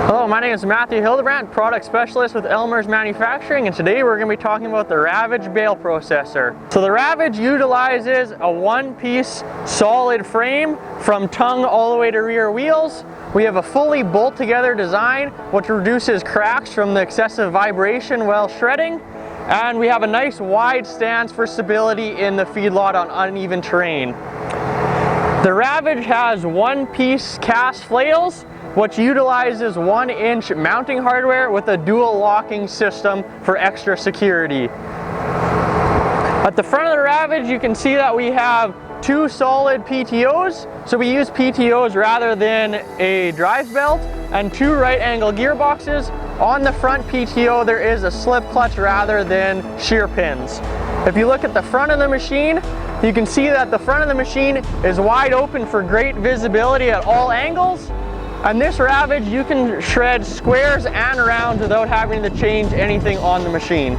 Hello, my name is Matthew Hildebrand, Product Specialist with Elmers Manufacturing, and today we're going to be talking about the Ravage Bale processor. So the Ravage utilizes a one-piece solid frame from tongue all the way to rear wheels. We have a fully bolt-together design which reduces cracks from the excessive vibration while shredding, and we have a nice wide stance for stability in the feedlot on uneven terrain. The Ravage has one-piece cast flails which utilizes 1-inch mounting hardware with a dual locking system for extra security. At the front of the Ravage, you can see that we have two solid PTOs, so we use PTOs rather than a drive belt, and two right angle gearboxes. On the front PTO there is a slip clutch rather than shear pins. If you look at the front of the machine, you can see that the front of the machine is wide open for great visibility at all angles. On this Ravage, you can shred squares and rounds without having to change anything on the machine.